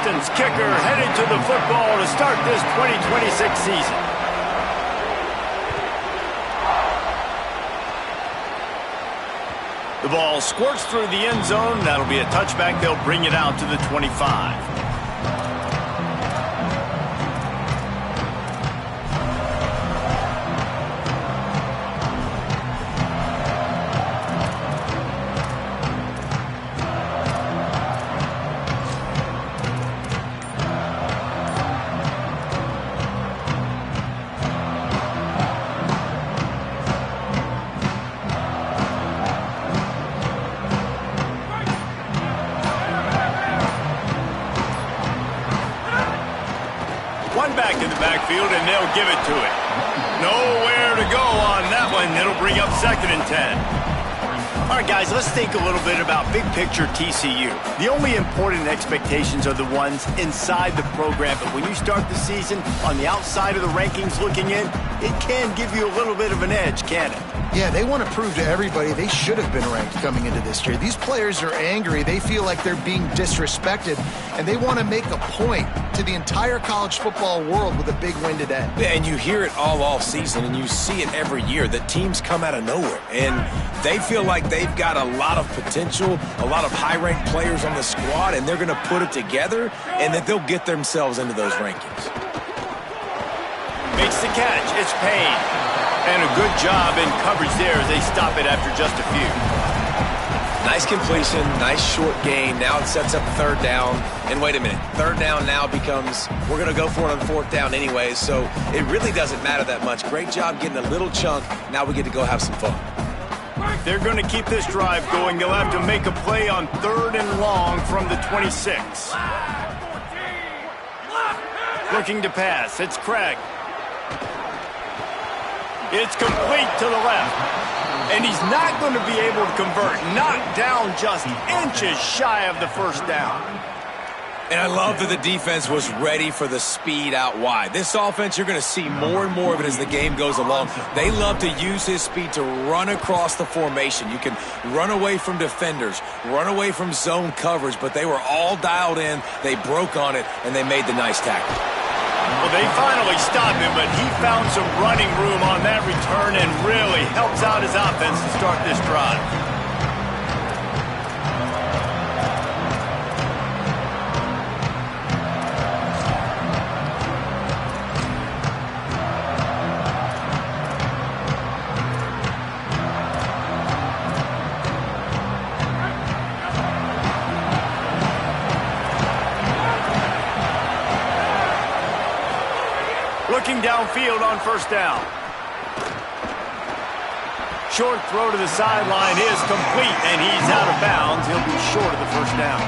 distance kicker headed to the football to start this 2026 season. The ball squirts through the end zone. That'll be a touchback. They'll bring it out to the 25. One back in the backfield, and they'll give it to it. Nowhere to go on that one. It'll bring up 2nd and 10. All right, guys, let's think a little bit about big picture TCU. The only important expectations are the ones inside the program, but when you start the season on the outside of the rankings looking in, it can give you a little bit of an edge, can it? Yeah, they want to prove to everybody they should have been ranked coming into this year. These players are angry. They feel like they're being disrespected, and they want to make a point to the entire college football world with a big win today. And you hear it all season, and you see it every year that teams come out of nowhere, and they feel like they've got a lot of potential, a lot of high-ranked players on the squad, and they're going to put it together, and that they'll get themselves into those rankings. Makes the catch. It's Payne. And a good job in coverage there as they stop it after just a few. Nice completion, nice short gain. Now it sets up 3rd down. And wait a minute, 3rd down now becomes, we're going to go for it on 4th down anyways, so it really doesn't matter that much. Great job getting a little chunk. Now we get to go have some fun. They're going to keep this drive going. They'll have to make a play on 3rd and long from the 26. Looking to pass. It's Craig. It's complete to the left. And he's not going to be able to convert. Knocked down just inches shy of the 1st down. And I love that the defense was ready for the speed out wide. This offense, you're going to see more and more of it as the game goes along. They love to use his speed to run across the formation. You can run away from defenders, run away from zone coverage, but they were all dialed in. They broke on it, and they made the nice tackle. Well, they finally stopped him, but he found some running room on that return and really helps out his offense to start this drive. Looking downfield on 1st down. Short throw to the sideline is complete, and he's out of bounds. He'll be short of the 1st down.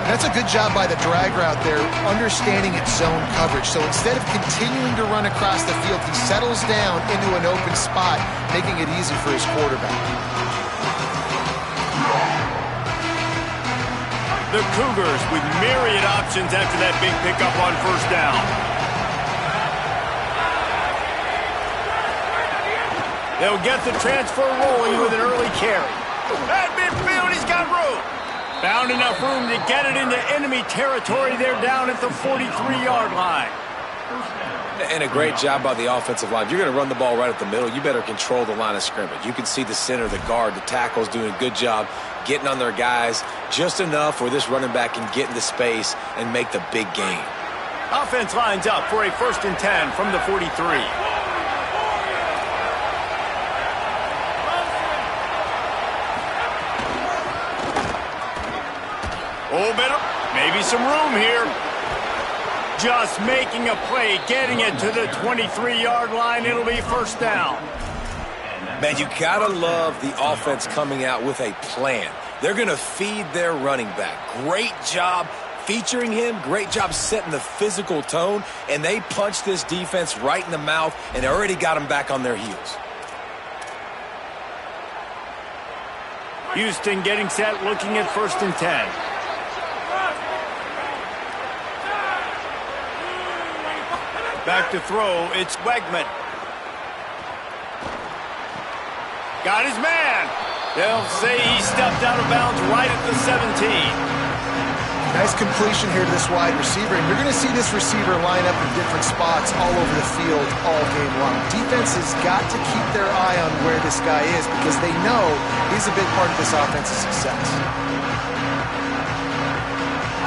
That's a good job by the drag route there, understanding its zone coverage. So instead of continuing to run across the field, he settles down into an open spot, making it easy for his quarterback. The Cougars with myriad options after that big pickup on 1st down. They'll get the transfer rolling with an early carry. At midfield, he's got room. Found enough room to get it into enemy territory. They're down at the 43-yard line. And a great job by the offensive line. If you're going to run the ball right at the middle, you better control the line of scrimmage. You can see the center, the guard, the tackles doing a good job getting on their guys just enough where this running back can get into space and make the big gain. Offense lines up for a 1st and 10 from the 43. Maybe some room here. Just making a play, getting it to the 23-yard line. It'll be 1st down. Man, you gotta love the offense coming out with a plan. They're gonna feed their running back. Great job featuring him. Great job setting the physical tone. And they punched this defense right in the mouth and already got them back on their heels. Houston getting set, looking at 1st and 10. Back to throw, it's Wegman. Got his man. They'll say he stepped out of bounds right at the 17. Nice completion here to this wide receiver, and you're going to see this receiver line up in different spots all over the field all game long. Defense has got to keep their eye on where this guy is because they know he's a big part of this offense's success.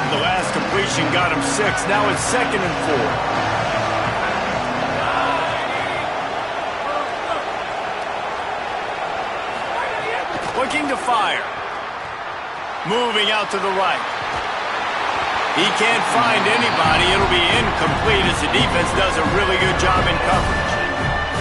The last completion got him 6. Now it's 2nd and 4. Looking to fire. Moving out to the right. He can't find anybody. It'll be incomplete as the defense does a really good job in coverage.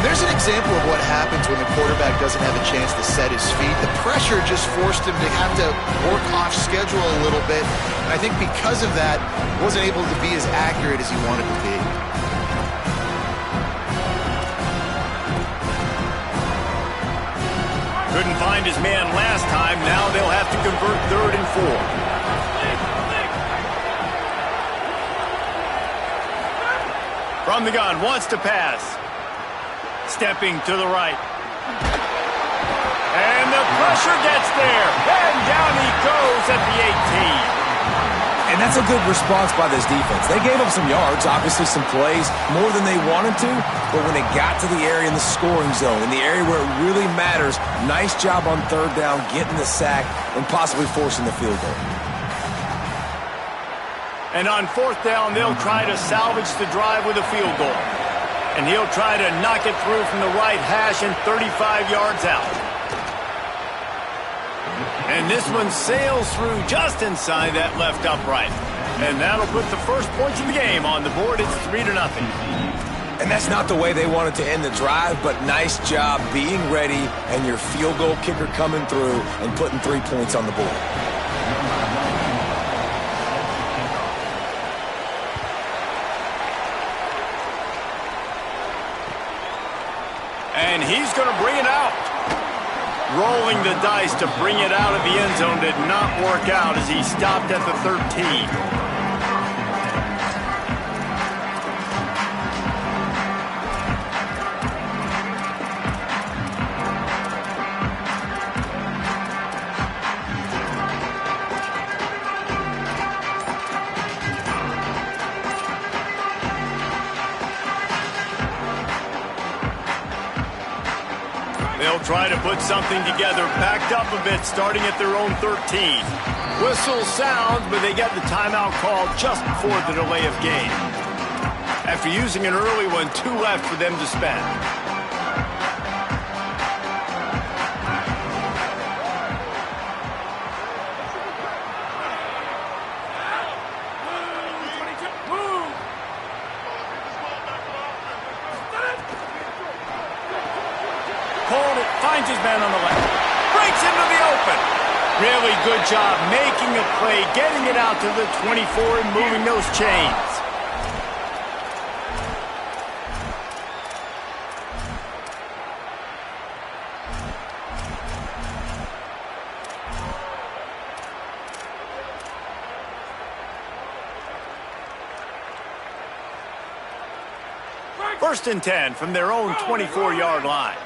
There's an example of what happens when the quarterback doesn't have a chance to set his feet. The pressure just forced him to have to work off schedule a little bit. And I think because of that, wasn't able to be as accurate as he wanted to be. Couldn't find his man last time. Now they'll have to convert 3rd and 4. From the gun, wants to pass. Stepping to the right. And the pressure gets there. And down he goes at the 18. And that's a good response by this defense. They gave up some yards, obviously some plays, more than they wanted to. But when it got to the area in the scoring zone, in the area where it really matters, nice job on 3rd down, getting the sack, and possibly forcing the field goal. And on 4th down, they'll try to salvage the drive with a field goal. And he'll try to knock it through from the right hash and 35 yards out. And this one sails through just inside that left upright. And that'll put the first points of the game on the board. It's 3-0. And that's not the way they wanted to end the drive, but nice job being ready and your field goal kicker coming through and putting 3 points on the board. And he's going to bring it out. Rolling the dice to bring it out of the end zone did not work out as he stopped at the 13. They'll try to put something together, backed up a bit, starting at their own 13. Whistle sounds, but they get the timeout called just before the delay of game. After using an early one, 2 left for them to spend. Finds his man on the left. Breaks into the open. Really good job making a play, getting it out to the 24 and moving those chains. First and 10 from their own 24-yard line.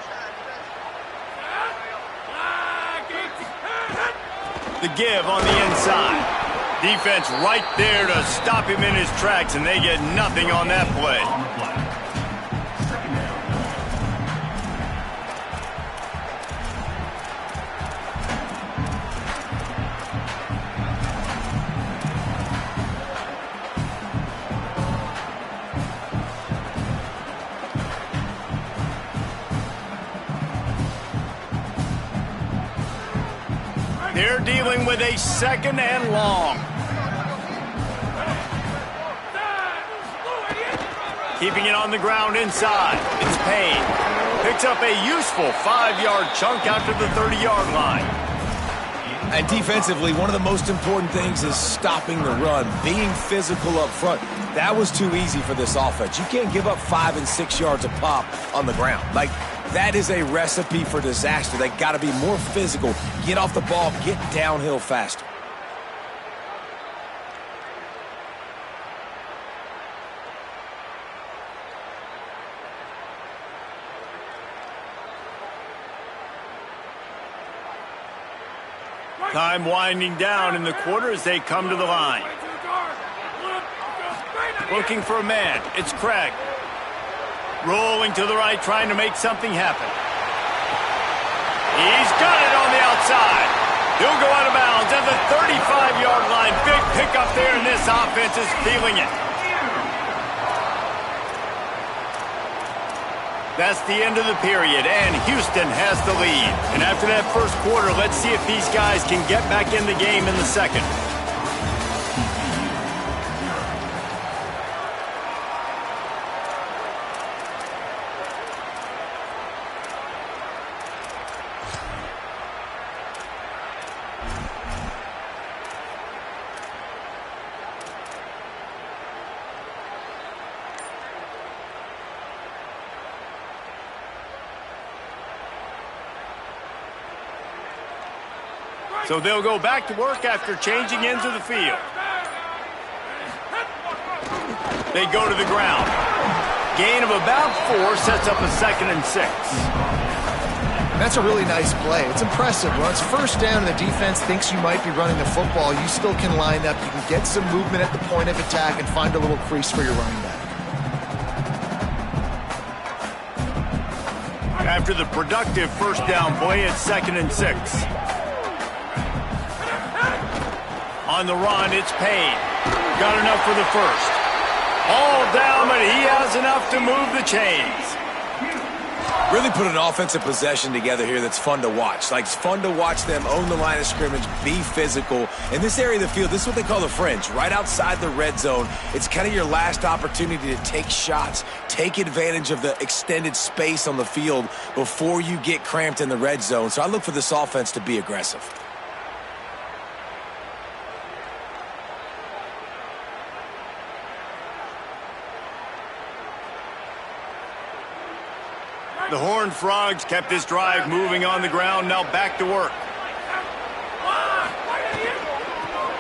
The give on the inside. Defense right there to stop him in his tracks, and they get nothing on that play. They're dealing with a 2nd and long. Keeping it on the ground inside. It's Payne. Picks up a useful 5-yard chunk after the 30-yard line. And defensively, one of the most important things is stopping the run, being physical up front. That was too easy for this offense. You can't give up 5 and 6 yards a pop on the ground. Like, that is a recipe for disaster. They got to be more physical, get off the ball, get downhill faster. Time winding down in the quarter as they come to the line. Looking for a man. It's Craig. Rolling to the right, trying to make something happen. He's got it on the outside. He'll go out of bounds at the 35-yard line. Big pickup there, and this offense is feeling it. That's the end of the period, and Houston has the lead. And after that first quarter, let's see if these guys can get back in the game in the second. So they'll go back to work after changing into the field. They go to the ground. Gain of about 4 sets up a 2nd and 6. That's a really nice play. It's impressive. When it's first down and the defense thinks you might be running the football, you still can line up. You can get some movement at the point of attack and find a little crease for your running back. After the productive first down play, it's 2nd and 6. On the run, it's Payne. Got enough for the first. All down, but he has enough to move the chains. Really put an offensive possession together here that's fun to watch. Like, it's fun to watch them own the line of scrimmage, be physical. In this area of the field, this is what they call the fringe, right outside the red zone. It's kind of your last opportunity to take shots, take advantage of the extended space on the field before you get cramped in the red zone. So I look for this offense to be aggressive. The Horned Frogs kept this drive moving on the ground, now back to work.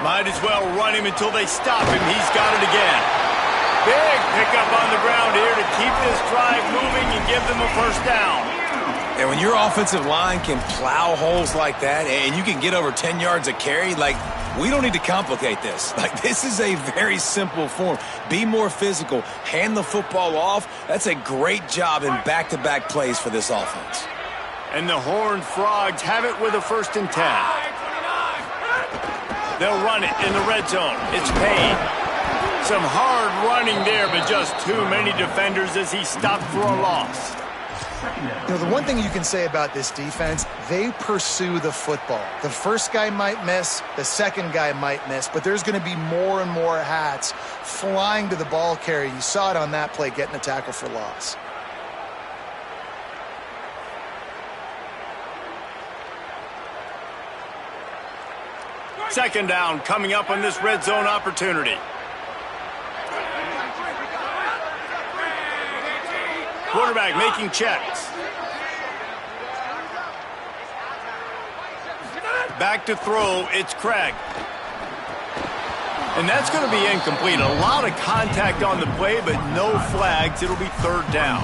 Might as well run him until they stop him. He's got it again. Big pickup on the ground here to keep this drive moving and give them a first down. And when your offensive line can plow holes like that and you can get over 10 yards a carry, like, we don't need to complicate this. Like, this is a very simple form. Be more physical. Hand the football off. That's a great job in back-to-back plays for this offense. And the Horned Frogs have it with a 1st and 10. They'll run it in the red zone. It's Payne. Some hard running there, but just too many defenders as he stopped for a loss. You know, the one thing you can say about this defense, they pursue the football. The first guy might miss, the second guy might miss, but there's going to be more and more hats flying to the ball carrier. You saw it on that play, getting a tackle for loss. Second down coming up on this red zone opportunity. Quarterback making checks. Back to throw, it's Craig. And that's going to be incomplete. A lot of contact on the play, but no flags. It'll be 3rd down.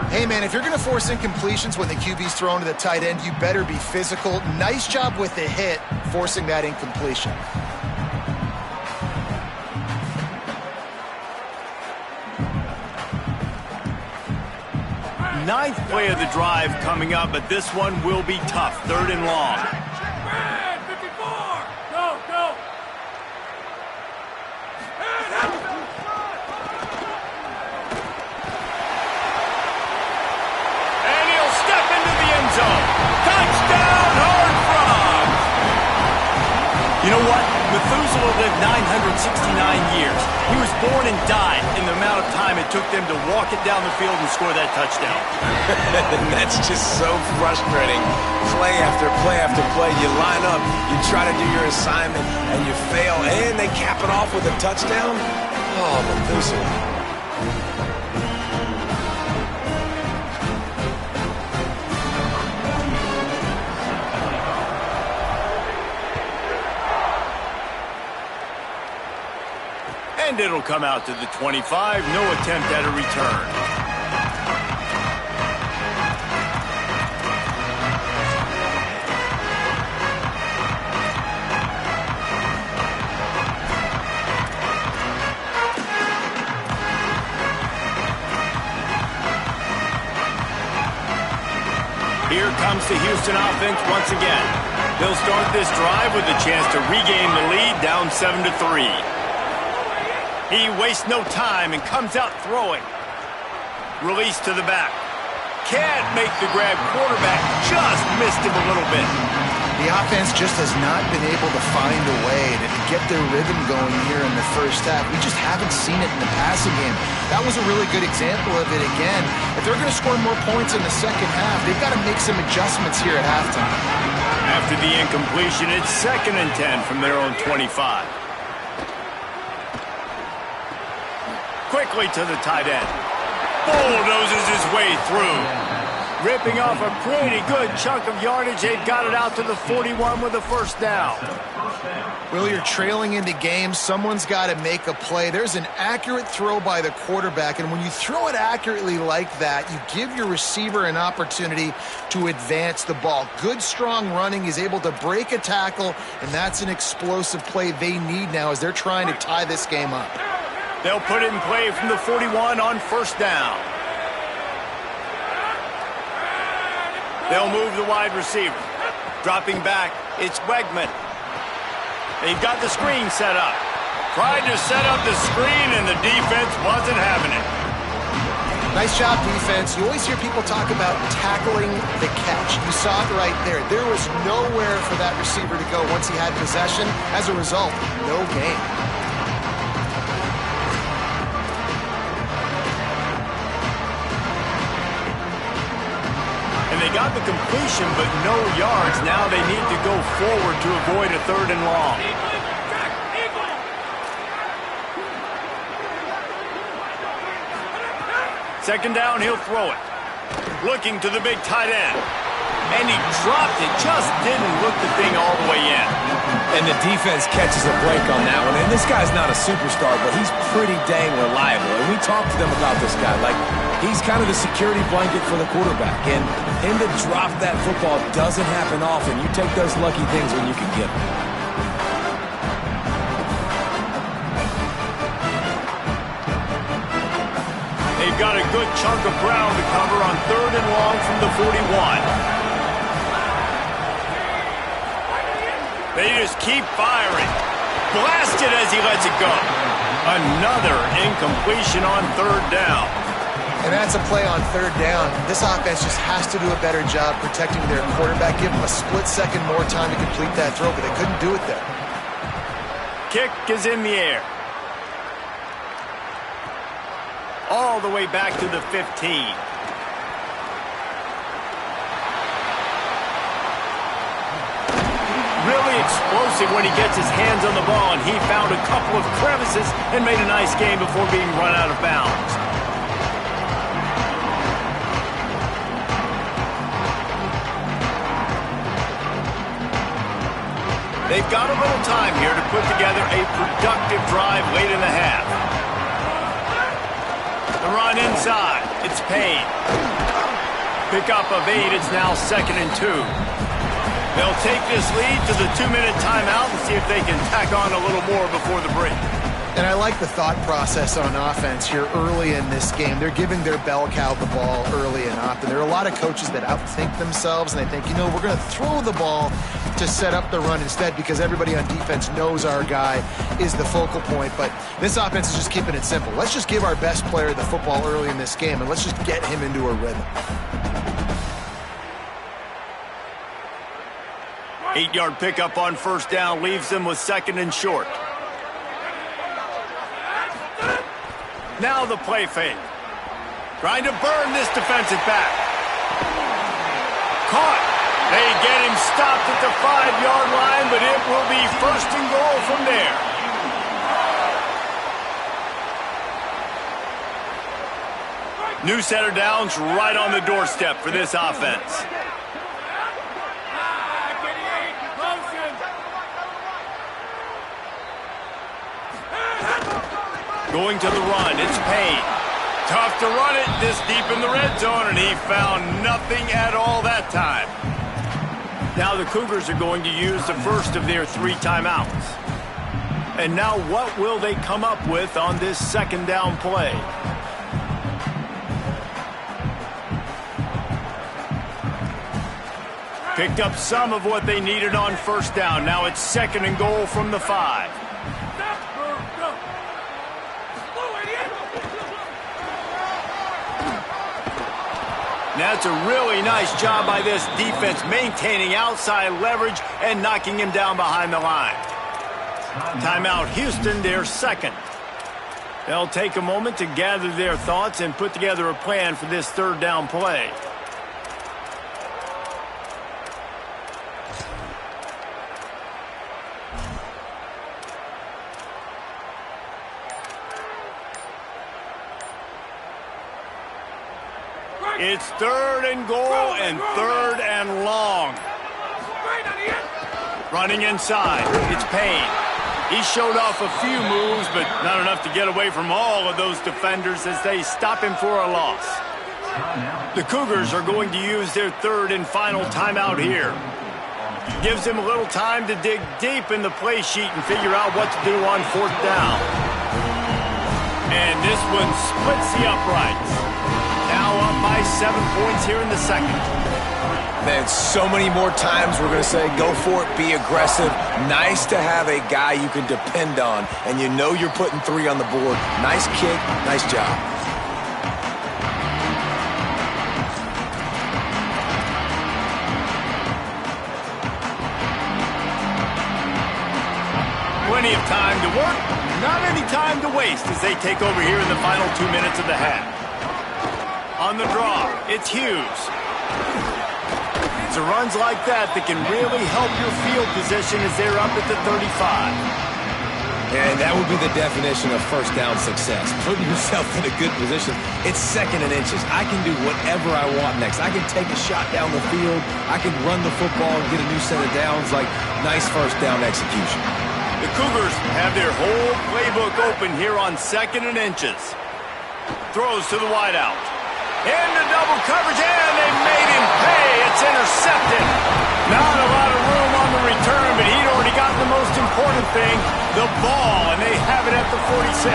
Hey, man, if you're going to force incompletions when the QB's thrown to the tight end, you better be physical. Nice job with the hit, forcing that incompletion. Ninth play of the drive coming up, but this one will be tough. 3rd and long. And he'll step into the end zone. Touchdown, Horned Frogs! You know what? Methuselah lived 969 years. He was born and died in the amount of time it took them to walk it down the field and score that touchdown. That's just so frustrating. Play after play after play. You line up, you try to do your assignment, and you fail, and they cap it off with a touchdown? Oh, Methuselah. And it'll come out to the 25. No attempt at a return. Here comes the Houston offense once again. They'll start this drive with a chance to regain the lead, down 7-3. He wastes no time and comes out throwing. Release to the back. Can't make the grab. Quarterback just missed him a little bit. The offense just has not been able to find a way to get their rhythm going here in the first half. We just haven't seen it in the passing game. That was a really good example of it again. If they're going to score more points in the second half, they've got to make some adjustments here at halftime. After the incompletion, it's 2nd and 10 from their own 25. Quickly to the tight end. Bulldozes his way through. Ripping off a pretty good chunk of yardage. They've got it out to the 41 with a first down. Well, you're trailing into games. Someone's got to make a play. There's an accurate throw by the quarterback, and when you throw it accurately like that, you give your receiver an opportunity to advance the ball. Good, strong running. He's able to break a tackle, and that's an explosive play they need now as they're trying to tie this game up. They'll put it in play from the 41 on first down. They'll move the wide receiver. Dropping back, it's Wegman. They've got the screen set up. Tried to set up the screen, and the defense wasn't having it. Nice job, defense. You always hear people talk about tackling the catch. You saw it right there. There was nowhere for that receiver to go once he had possession. As a result, no gain. They got the completion, but no yards. Now they need to go forward to avoid a 3rd and long. Second down, he'll throw it. Looking to the big tight end. And he dropped it. Just didn't look the thing all the way in. And the defense catches a break on that one. And this guy's not a superstar, but he's pretty dang reliable. And we talked to them about this guy. Like, he's kind of the security blanket for the quarterback. And him to drop that football doesn't happen often. You take those lucky things when you can get them. They've got a good chunk of ground to cover on 3rd and long from the 41. They just keep firing. Blasted as he lets it go. Another incompletion on 3rd down. And that's a play on 3rd down. This offense just has to do a better job protecting their quarterback. Give them a split second more time to complete that throw, but they couldn't do it there. Kick is in the air. All the way back to the 15. Really explosive when he gets his hands on the ball, and he found a couple of crevices and made a nice game before being run out of bounds. They've got a little time here to put together a productive drive late in the half. The run inside. It's Payne. Pickup of 8. It's now 2nd and 2. They'll take this lead to the 2-minute timeout and see if they can tack on a little more before the break. And I like the thought process on offense here early in this game. They're giving their bell cow the ball early and often. There are a lot of coaches that outthink themselves, and they think, you know, we're going to throw the ball to set up the run instead because everybody on defense knows our guy is the focal point. But this offense is just keeping it simple. Let's just give our best player the football early in this game, and let's just get him into a rhythm. 8-yard pickup on first down leaves them with 2nd and short. Now the play fake. Trying to burn this defensive back. Caught. They get him stopped at the 5-yard line, but it will be 1st and goal from there. New set of downs right on the doorstep for this offense. Going to the run, it's Payne. Tough to run it this deep in the red zone, and he found nothing at all that time. Now the Cougars are going to use the first of their 3 timeouts. And now what will they come up with on this 2nd down play? Picked up some of what they needed on first down. Now it's 2nd and goal from the 5. That's a really nice job by this defense, maintaining outside leverage and knocking him down behind the line. Timeout, Houston, their 2nd. They'll take a moment to gather their thoughts and put together a plan for this 3rd down play. It's 3rd and goal and 3rd and long. Running inside, it's Payne. He showed off a few moves, but not enough to get away from all of those defenders as they stop him for a loss. The Cougars are going to use their 3rd and final timeout here. Gives them a little time to dig deep in the play sheet and figure out what to do on 4th down. And this one splits the uprights. Now up by 7 points here in the 2nd. Man, so many more times we're going to say, go for it, be aggressive. Nice to have a guy you can depend on, and you know you're putting 3 on the board. Nice kick, nice job. Plenty of time to work, not any time to waste as they take over here in the final 2 minutes of the half. On the draw, it's Hughes. It's runs like that can really help your field position as they're up at the 35. And that would be the definition of first down success. Putting yourself in a good position. It's 2nd and inches. I can do whatever I want next. I can take a shot down the field. I can run the football and get a new set of downs. Like, nice first down execution. The Cougars have their whole playbook open here on 2nd and inches. Throws to the wideout. Into double coverage, and they made him pay. It's intercepted. Not a lot of room on the return, but he'd already got the most important thing, the ball, and they have it at the 46.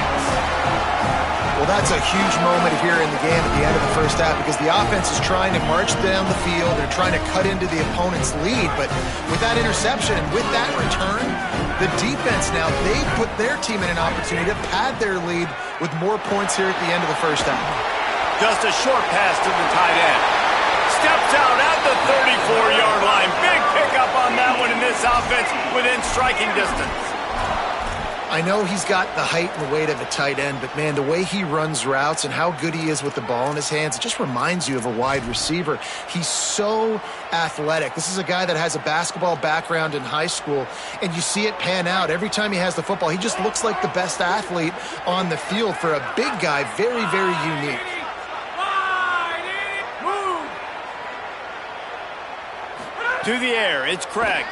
Well, that's a huge moment here in the game at the end of the first half because the offense is trying to march down the field. They're trying to cut into the opponent's lead, but with that interception and with that return, the defense now, they put their team in an opportunity to pad their lead with more points here at the end of the first half. Just a short pass to the tight end. Steps out at the 34-yard line. Big pickup on that one in this offense within striking distance. I know he's got the height and the weight of a tight end, but man, the way he runs routes and how good he is with the ball in his hands, it just reminds you of a wide receiver. He's so athletic. This is a guy that has a basketball background in high school, and you see it pan out. Every time he has the football, he just looks like the best athlete on the field. For a big guy, very, very unique. To the air, it's Craig.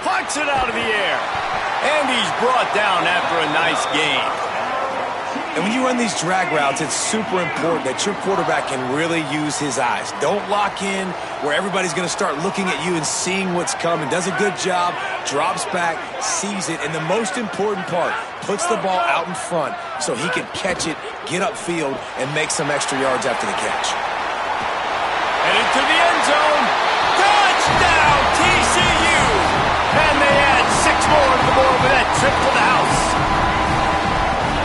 Plucks it out of the air. And he's brought down after a nice gain. And when you run these drag routes, it's super important that your quarterback can really use his eyes. Don't lock in where everybody's going to start looking at you and seeing what's coming. Does a good job, drops back, sees it, and the most important part, puts the ball out in front so he can catch it, get upfield, and make some extra yards after the catch. Headed to the end zone. Touchdown, TCU! And they add 6 more to the board with that trip to the house.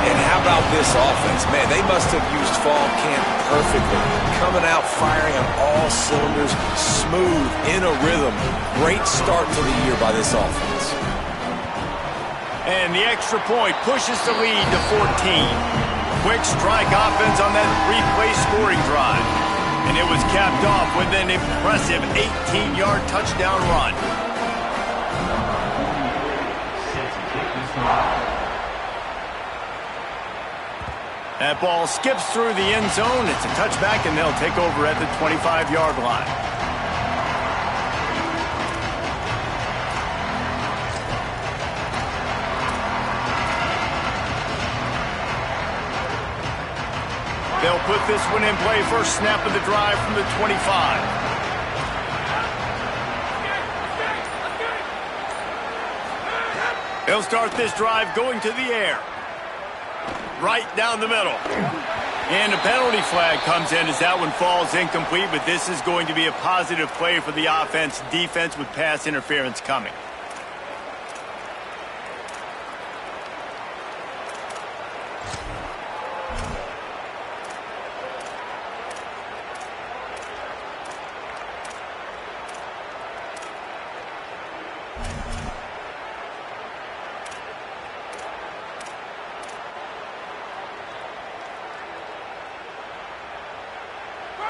And how about this offense? Man, they must have used fall camp perfectly. Coming out, firing on all cylinders, smooth, in a rhythm. Great start to the year by this offense. And the extra point pushes the lead to 14. Quick strike offense on that 3-play scoring drive. And it was capped off with an impressive 18-yard touchdown run. That ball skips through the end zone. It's a touchback, and they'll take over at the 25-yard line. They'll put this one in play. First snap of the drive from the 25. They'll start this drive going to the air. Right down the middle. And a penalty flag comes in as that one falls incomplete, but this is going to be a positive play for the offense. Defense with pass interference coming.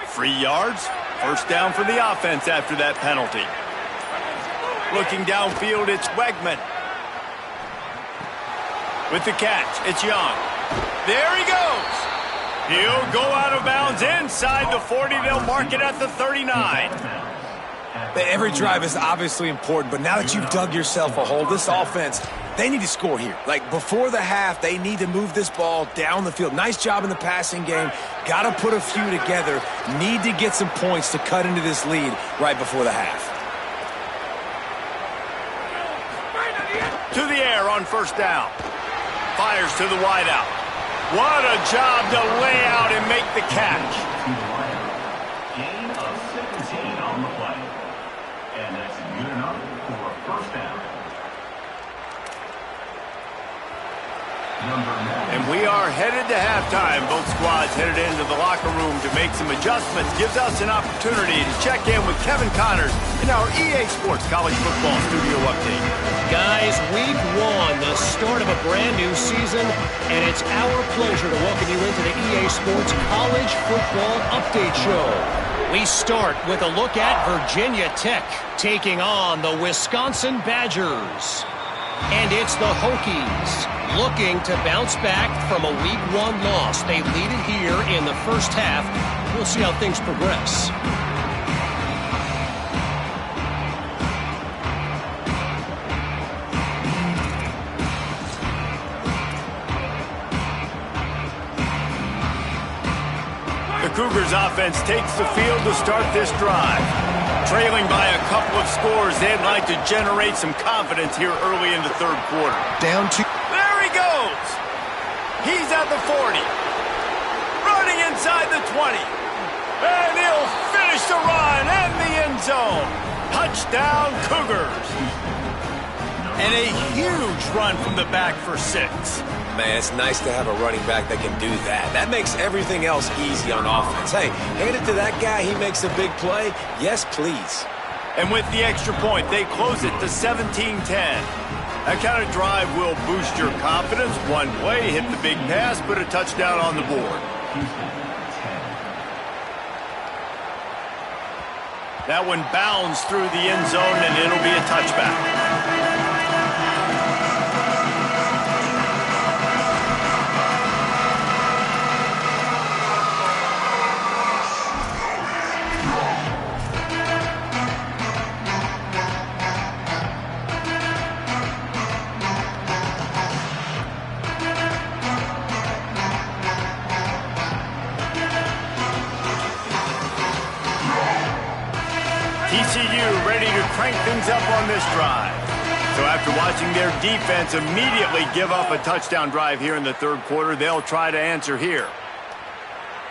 Free yards. First down for the offense after that penalty. Looking downfield, it's Wegman. With the catch, it's Young. There he goes. He'll go out of bounds inside the 40. They'll mark it at the 39. Every drive is obviously important, but now that you've dug yourself a hole, this offense, they need to score here. Like, before the half, they need to move this ball down the field. Nice job in the passing game. Got to put a few together. Need to get some points to cut into this lead right before the half. To the air on first down. Fires to the wideout. What a job to lay out and make the catch. Gain of 17 on the play. And that's good enough for a first down. And we are headed to halftime. Both squads headed into the locker room to make some adjustments. Gives us an opportunity to check in with Kevin Connors in our EA Sports College Football Studio Update. Guys, week one, the start of a brand new season, and it's our pleasure to welcome you into the EA Sports College Football Update Show. We start with a look at Virginia Tech taking on the Wisconsin Badgers. And it's the Hokies looking to bounce back from a week one loss. They lead it here in the first half. We'll see how things progress. The Cougars offense takes the field to start this drive. Trailing by a couple of scores, they'd like to generate some confidence here early in the third quarter. Down to... There he goes! He's at the 40. Running inside the 20. And he'll finish the run and the end zone. Touchdown, Cougars. And a huge run from the back for 6. Man, it's nice to have a running back that can do that. That makes everything else easy on offense. Hey, hand it to that guy. He makes a big play. Yes, please. And with the extra point, they close it to 17-10. That kind of drive will boost your confidence. One play, hit the big pass, put a touchdown on the board. That one bounds through the end zone, and it'll be a touchback. TCU ready to crank things up on this drive. So after watching their defense immediately give up a touchdown drive here in the third quarter, they'll try to answer here.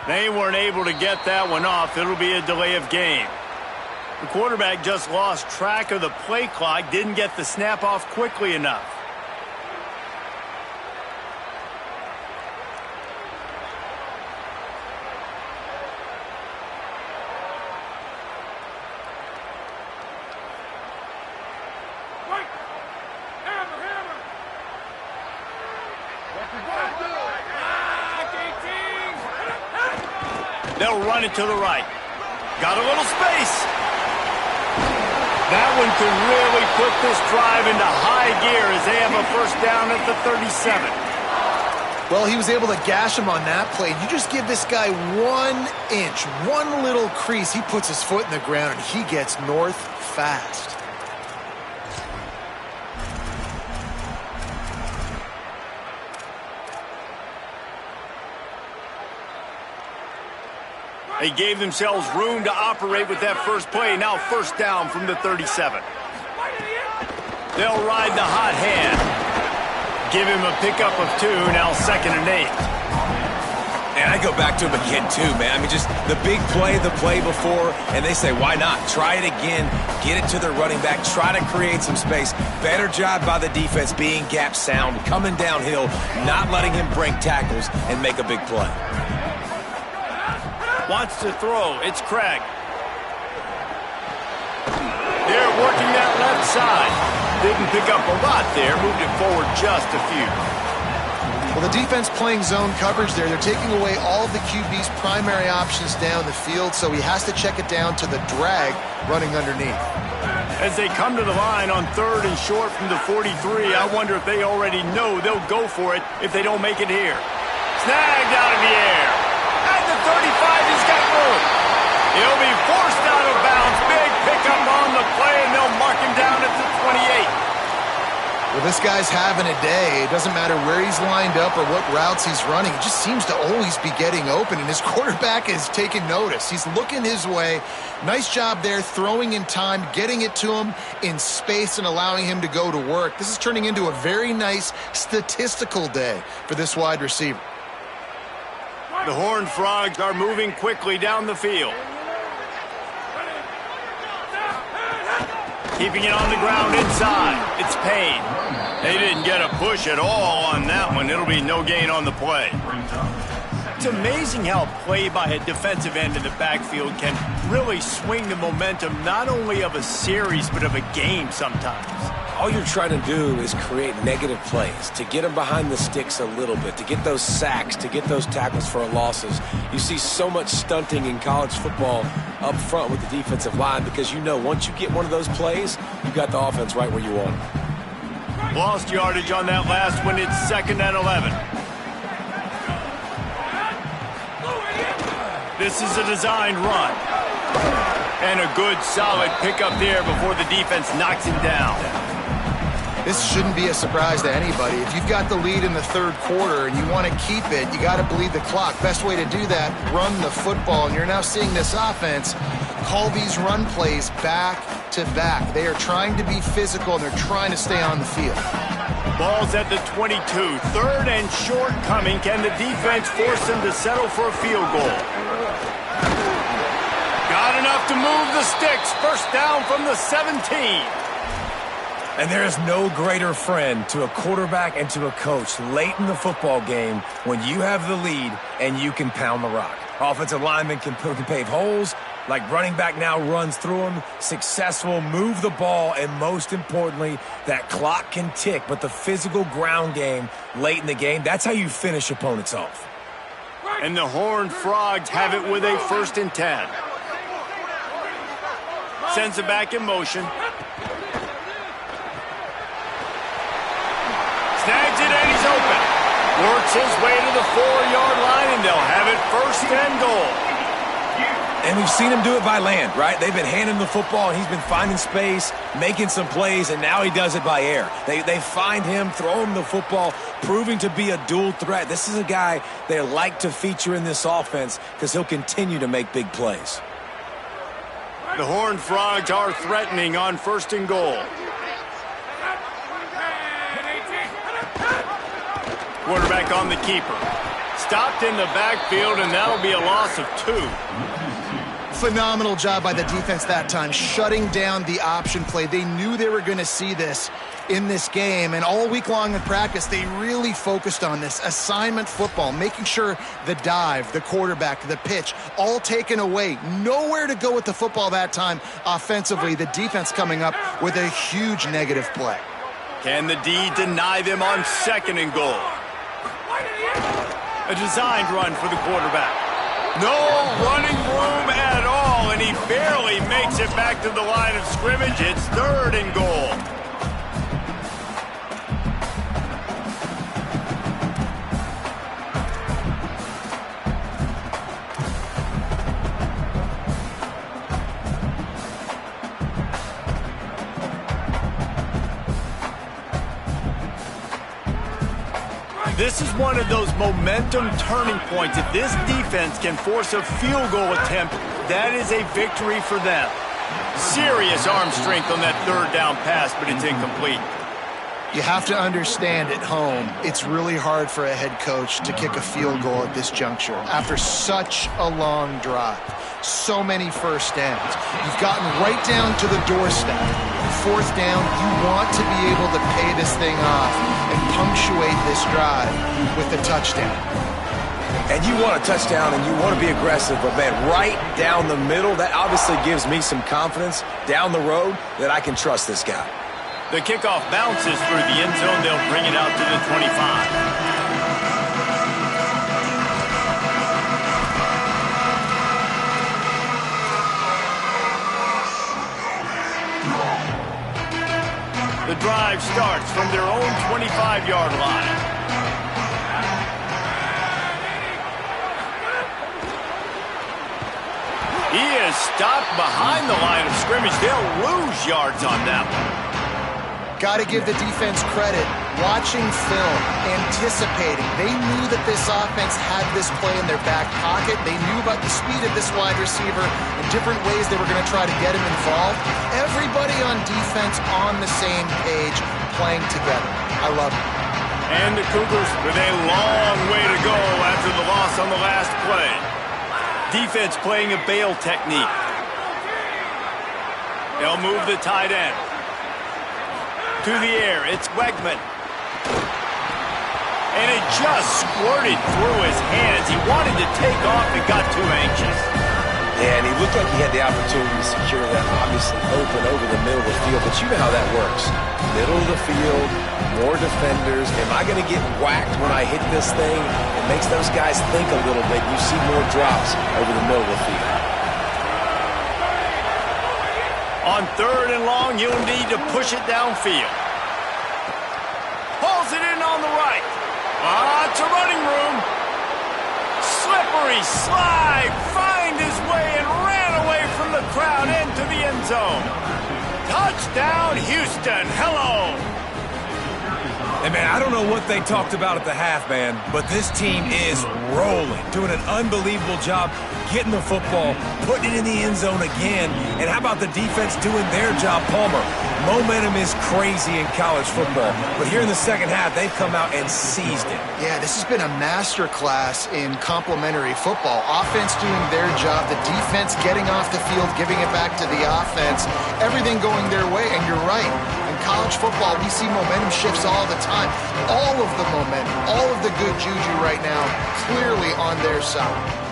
They weren't able to get that one off. It'll be a delay of game. The quarterback just lost track of the play clock, didn't get the snap off quickly enough. They'll run it to the right. Got a little space. That one could really put this drive into high gear as they have a first down at the 37. Well, he was able to gash him on that play. You just give this guy 1 inch, one little crease, he puts his foot in the ground and he gets north fast. They gave themselves room to operate with that first play. Now first down from the 37. They'll ride the hot hand. Give him a pickup of 2, now 2nd and 8. And I go back to him again, too, man. I mean, just the big play, the play before, and they say, why not? Try it again, get it to their running back, try to create some space. Better job by the defense being gap sound, coming downhill, not letting him break tackles and make a big play. Wants to throw. It's Craig. They're working that left side. Didn't pick up a lot there. Moved it forward just a few. Well, the defense playing zone coverage there. They're taking away all of the QB's primary options down the field, so he has to check it down to the drag running underneath. As they come to the line on 3rd and short from the 43, I wonder if they already know they'll go for it if they don't make it here. Snagged out of the air. At the 35, he's got room. He'll be forced out of bounds. Big pickup on the play, and they'll mark him down at the 28. Well, this guy's having a day. It doesn't matter where he's lined up or what routes he's running. He just seems to always be getting open, and his quarterback is taking notice. He's looking his way. Nice job there, throwing in time, getting it to him in space and allowing him to go to work. This is turning into a very nice statistical day for this wide receiver. The Horned Frogs are moving quickly down the field. Keeping it on the ground inside. It's Payne. They didn't get a push at all on that one. It'll be no gain on the play. It's amazing how a play by a defensive end in the backfield can really swing the momentum not only of a series but of a game sometimes. All you're trying to do is create negative plays, to get them behind the sticks a little bit, to get those sacks, to get those tackles for losses. You see so much stunting in college football up front with the defensive line because you know once you get one of those plays, you got the offense right where you want it. Lost yardage on that last one. It's 2nd and 11. This is a designed run. And a good solid pickup there before the defense knocks him down. This shouldn't be a surprise to anybody. If you've got the lead in the 3rd quarter and you want to keep it, you got to bleed the clock. Best way to do that, run the football. And you're now seeing this offense call these run plays back to back. They are trying to be physical and they're trying to stay on the field. Ball's at the 22. 3rd and short coming. Can the defense force them to settle for a field goal? Got enough to move the sticks. First down from the 17. And there is no greater friend to a quarterback and to a coach late in the football game when you have the lead and you can pound the rock. Offensive linemen can pave holes, like running back now runs through them, successful, move the ball, and most importantly, that clock can tick. But the physical ground game late in the game, that's how you finish opponents off. And the Horned Frogs have it with a 1st and 10. Sends it back in motion. Snags it and he's open. Works his way to the 4-yard line and they'll have it 1st and goal. And we've seen him do it by land, right? They've been handing the football and he's been finding space, making some plays, and now he does it by air. They find him, throw him the football, proving to be a dual threat. This is a guy they like to feature in this offense because he'll continue to make big plays. The Horned Frogs are threatening on 1st and goal. Quarterback on the keeper. Stopped in the backfield, and that'll be a loss of 2. Phenomenal job by the defense that time, shutting down the option play. They knew they were going to see this in this game, and all week long in practice, they really focused on this assignment football, making sure the dive, the quarterback, the pitch, all taken away. Nowhere to go with the football that time offensively. The defense coming up with a huge negative play. Can the D deny them on 2nd and goal? A designed run for the quarterback. No running room at all, and he barely makes it back to the line of scrimmage. It's 3rd and goal. This is one of those momentum turning points. If this defense can force a field goal attempt, that is a victory for them. Serious arm strength on that 3rd down pass, but it's incomplete. You have to understand at home, it's really hard for a head coach to kick a field goal at this juncture after such a long drive. So many first downs. You've gotten right down to the doorstep. Fourth down, you want to be able to pay this thing off and punctuate this drive with a touchdown. And you want a touchdown and you want to be aggressive, but man, right down the middle, that obviously gives me some confidence down the road that I can trust this guy. The kickoff bounces through the end zone. They'll bring it out to the 25. The drive starts from their own 25-yard line. He is stopped behind the line of scrimmage. They'll lose yards on that one. Got to give the defense credit. Watching film, anticipating. They knew that this offense had this play in their back pocket. They knew about the speed of this wide receiver and different ways they were going to try to get him involved. Everybody on defense on the same page, playing together. I love it. And the Cougars with a long way to go after the loss on the last play. Defense playing a bail technique. They'll move the tight end. To the air, it's Wegman. And it just squirted through his hands. He wanted to take off and got too anxious. Yeah, and he looked like he had the opportunity to secure that, obviously open over the middle of the field, but you know how that works. Middle of the field, more defenders. Am I going to get whacked when I hit this thing? It makes those guys think a little bit. You see more drops over the middle of the field. On third and long, you'll need to push it downfield. Pulls it in on the right. Lots of running room. Slippery slide. Find his way and ran away from the crowd into the end zone. Touchdown, Houston. Hello. Hey, man, I don't know what they talked about at the half, man, but this team is rolling, doing an unbelievable job getting the football, putting it in the end zone again. And how about the defense doing their job, Palmer? Momentum is crazy in college football, but here in the second half, they've come out and seized it. Yeah, this has been a masterclass in complementary football. Offense doing their job, the defense getting off the field, giving it back to the offense, everything going their way, and you're right. In college football, we see momentum shifts all the time. All of the momentum, all of the good juju right now, clearly on their side.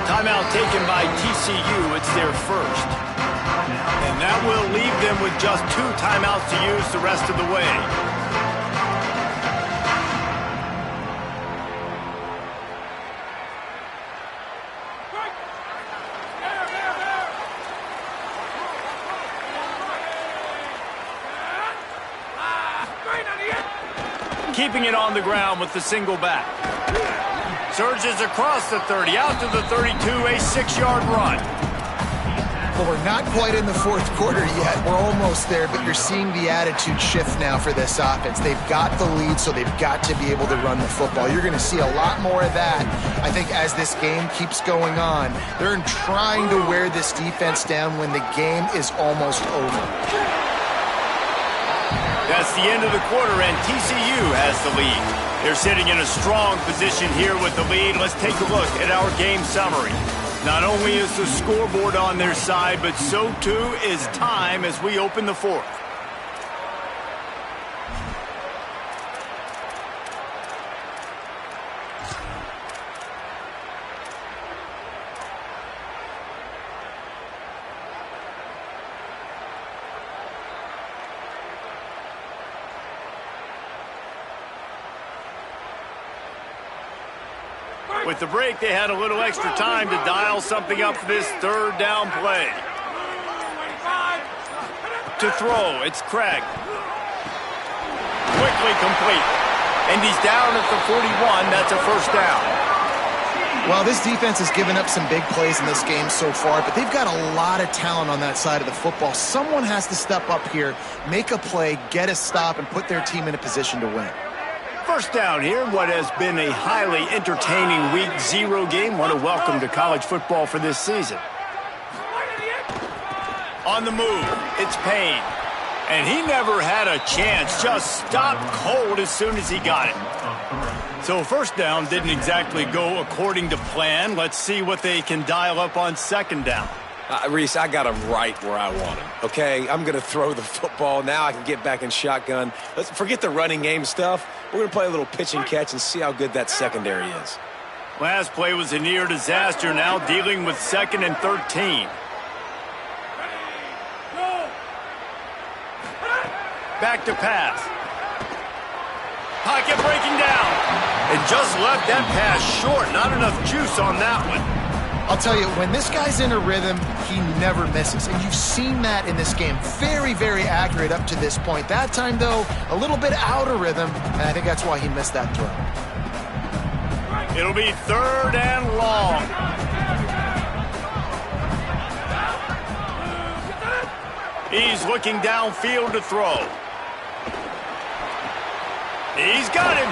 Timeout taken by TCU. It's their first. And that will leave them with just 2 timeouts to use the rest of the way. Keeping it on the ground with the single back. Surges across the 30, out to the 32, a 6-yard run. Well, we're not quite in the fourth quarter yet. We're almost there, but you're seeing the attitude shift now for this offense. They've got the lead, so they've got to be able to run the football. You're going to see a lot more of that, I think, as this game keeps going on. They're trying to wear this defense down when the game is almost over. That's the end of the quarter, and TCU has the lead. They're sitting in a strong position here with the lead. Let's take a look at our game summary. Not only is the scoreboard on their side, but so too is time as we open the fourth. With the break, they had a little extra time to dial something up for this third down play. To throw, it's Craig. Quickly complete. And he's down at the 41. That's a first down. Well, this defense has given up some big plays in this game so far, but they've got a lot of talent on that side of the football. Someone has to step up here, make a play, get a stop, and put their team in a position to win. First down here, what has been a highly entertaining Week 0 game. What a welcome to college football for this season. On the move, it's Payne. And he never had a chance, just stopped cold as soon as he got it. So first down didn't exactly go according to plan. Let's see what they can dial up on second down. Reese, I got him right where I want him, okay? I'm going to throw the football. Now I can get back in shotgun. Let's forget the running game stuff. We're going to play a little pitch and catch and see how good that secondary is. Last play was a near disaster, now dealing with 2nd and 13. Back to pass. Pocket breaking down. And just left that pass short. Not enough juice on that one. I'll tell you, when this guy's in a rhythm, he never misses. And you've seen that in this game. Very, very accurate up to this point. That time, though, a little bit out of rhythm, and I think that's why he missed that throw. It'll be 3rd and long. He's looking downfield to throw. He's got him.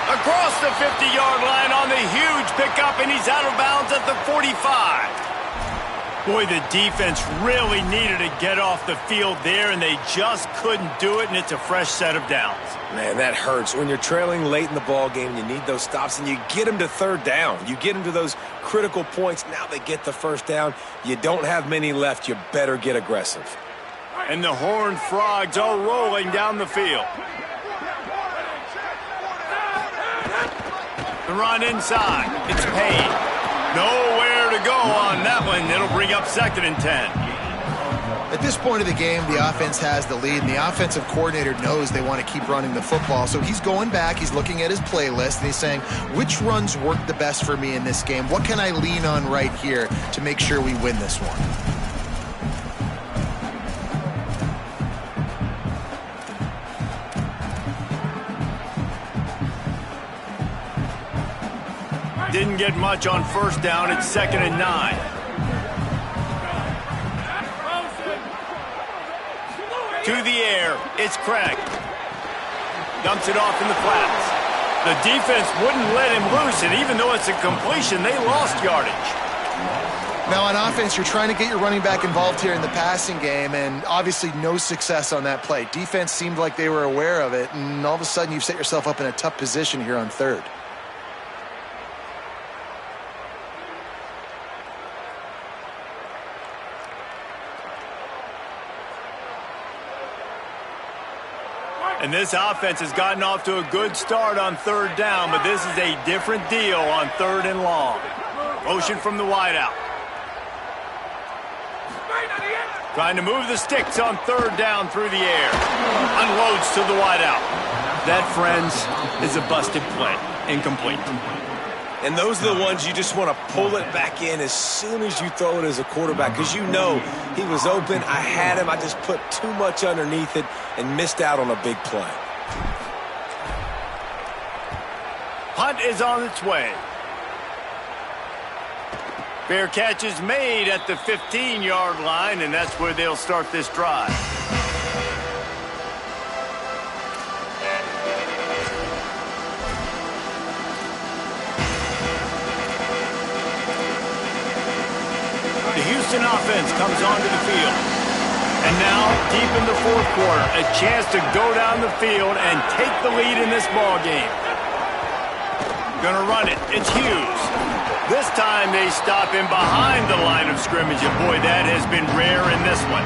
Across the 50-yard line on the huge pickup, and he's out of bounds at the 45. Boy, the defense really needed to get off the field there, and they just couldn't do it, and it's a fresh set of downs. Man, that hurts. When you're trailing late in the ball game, you need those stops, and you get them to 3rd down. You get them to those critical points. Now they get the first down. You don't have many left. You better get aggressive. And the Horned Frogs are rolling down the field. The run inside. It's Payne. Nowhere to go on that one. It'll bring up 2nd and 10. At this point of the game, the offense has the lead, and the offensive coordinator knows they want to keep running the football. So he's going back, he's looking at his playlist, and he's saying, which runs work the best for me in this game? What can I lean on right here to make sure we win this one? Didn't get much on first down. It's 2nd and 9. To the air. It's Craig. Dumps it off in the flats. The defense wouldn't let him loose, and even though it's a completion, they lost yardage. Now on offense, you're trying to get your running back involved here in the passing game, and obviously no success on that play. Defense seemed like they were aware of it, and all of a sudden you've set yourself up in a tough position here on 3rd. And this offense has gotten off to a good start on 3rd down, but this is a different deal on 3rd and long. Motion from the wideout. Trying to move the sticks on 3rd down through the air. Unloads to the wideout. That, friends, is a busted play. Incomplete. And those are the ones you just want to pull it back in as soon as you throw it as a quarterback, because you know he was open, I had him, I just put too much underneath it and missed out on a big play. Punt is on its way. Fair catch is made at the 15-yard line, and that's where they'll start this drive. The Houston offense comes onto the field. And now, deep in the 4th quarter, a chance to go down the field and take the lead in this ball game. Gonna run it. It's Hughes. This time they stop him behind the line of scrimmage, and boy, that has been rare in this one.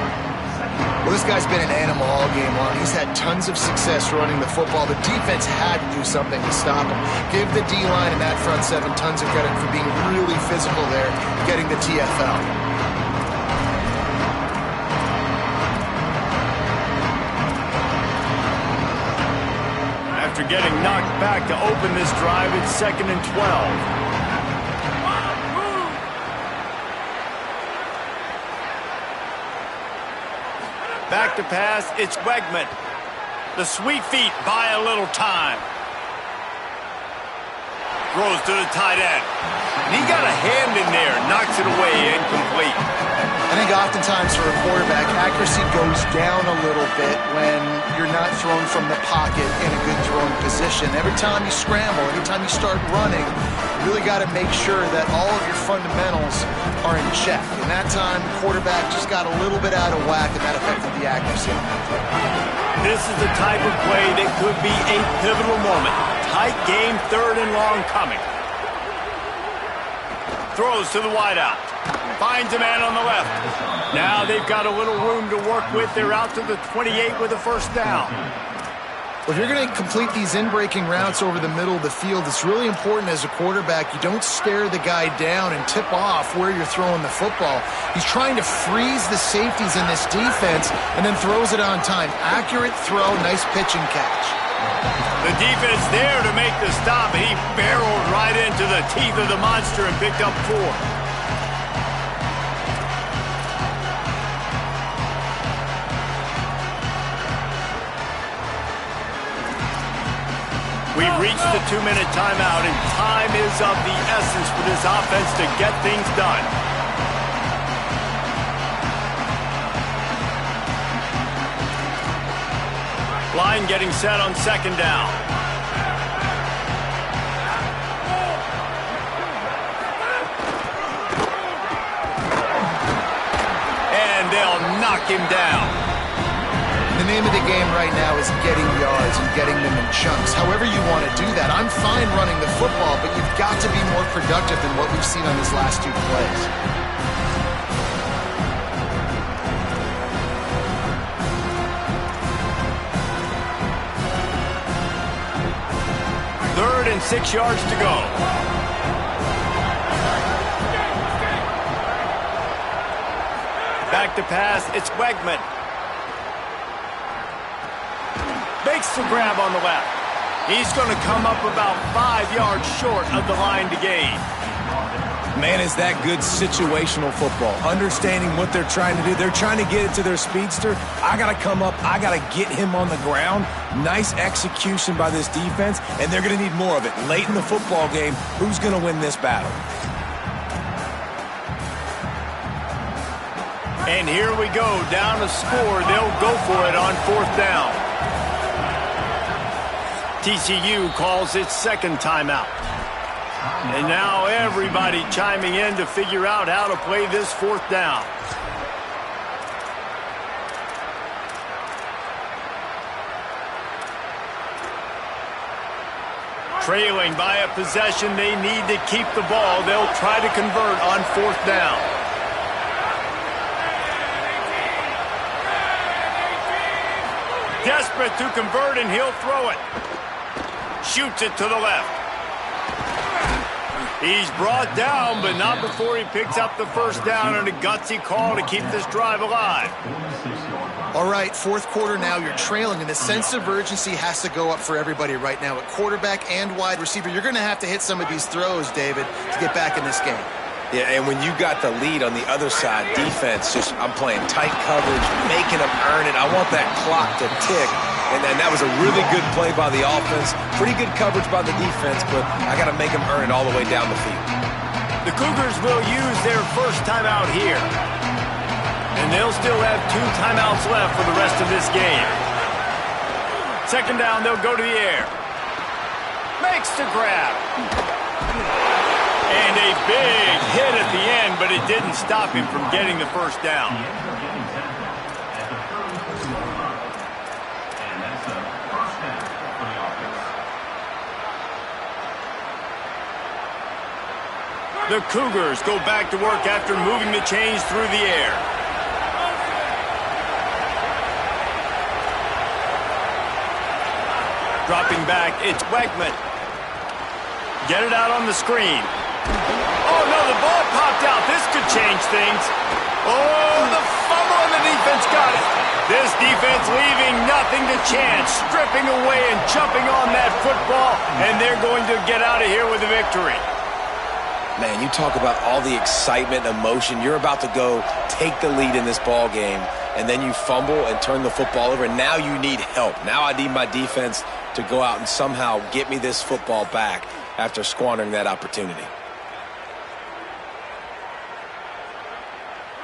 Well, this guy's been an animal all game long. He's had tons of success running the football. The defense had to do something to stop him. Give the D-line and that front 7 tons of credit for being really physical there, getting the TFL. After getting knocked back to open this drive, it's 2nd and 12. Back to pass, it's Wegman. The sweet feet buy a little time. Throws to the tight end. And he got a hand in there, knocks it away, incomplete. I think oftentimes for a quarterback, accuracy goes down a little bit when you're not thrown from the pocket in a good throwing position. Every time you scramble, every time you start running, you really got to make sure that all of your fundamentals are in check. And that time, the quarterback just got a little bit out of whack, and that affected the accuracy. This is the type of play that could be a pivotal moment. Tight game, 3rd and long coming. Throws to the wideout. Finds a man on the left. Now they've got a little room to work with. They're out to the 28 with a first down. Well, if you're going to complete these in-breaking routes over the middle of the field, it's really important as a quarterback you don't stare the guy down and tip off where you're throwing the football. He's trying to freeze the safeties in this defense and then throws it on time. Accurate throw, nice pitch and catch. The defense there to make the stop, and he barreled right into the teeth of the monster and picked up 4. We've reached the 2-minute timeout, and time is of the essence for this offense to get things done. Line getting set on 2nd down. And they'll knock him down. The name of the game right now is getting yards and getting them in chunks. However you want to do that. I'm fine running the football, but you've got to be more productive than what we've seen on these last 2 plays. Third and 6 yards to go. Back to pass, it's Wegman. Makes the grab on the left. He's going to come up about 5 yards short of the line to gain. Man, is that good situational football. Understanding what they're trying to do. They're trying to get it to their speedster. I got to come up. I got to get him on the ground. Nice execution by this defense, and they're going to need more of it. Late in the football game, who's going to win this battle? And here we go. Down to score. They'll go for it on 4th down. TCU calls its 2nd timeout. And now everybody chiming in to figure out how to play this 4th down. Trailing by a possession, they need to keep the ball. They'll try to convert on 4th down. Desperate to convert, and he'll throw it. Shoots it to the left. He's brought down, but not before he picks up the first down, and a gutsy call to keep this drive alive. All right, 4th quarter now, you're trailing, and the sense of urgency has to go up for everybody right now. At quarterback and wide receiver, you're going to have to hit some of these throws, David, to get back in this game. Yeah, and when you got the lead on the other side, defense, I'm playing tight coverage, making them earn it. I want that clock to tick. And that was a really good play by the offense. Pretty good coverage by the defense, but I got to make them earn it all the way down the field. The Cougars will use their first timeout here. And they'll still have 2 timeouts left for the rest of this game. 2nd down, they'll go to the air. Makes the grab. And a big hit at the end, but it didn't stop him from getting the first down. The Cougars go back to work after moving the chains through the air. Dropping back, it's Wegman. Get it out on the screen. Oh, no, the ball popped out. This could change things. Oh, the fumble, and the defense got it. This defense leaving nothing to chance, stripping away and jumping on that football, and they're going to get out of here with a victory. Man, you talk about all the excitement, emotion. You're about to go take the lead in this ball game, and then you fumble and turn the football over, and now you need help. Now I need my defense to go out and somehow get me this football back after squandering that opportunity.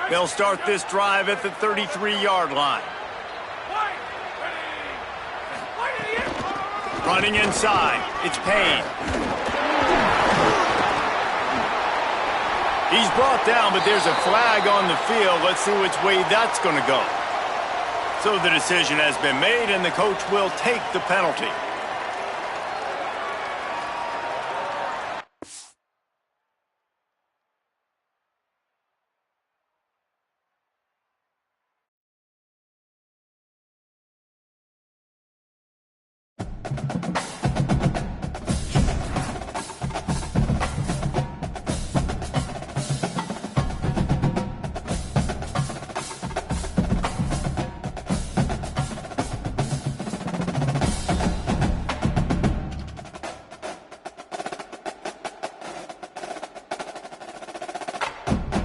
They'll start this drive at the 33-yard line. Running inside. It's Payne. He's brought down, but there's a flag on the field. Let's see which way that's going to go. So the decision has been made, and the coach will take the penalty.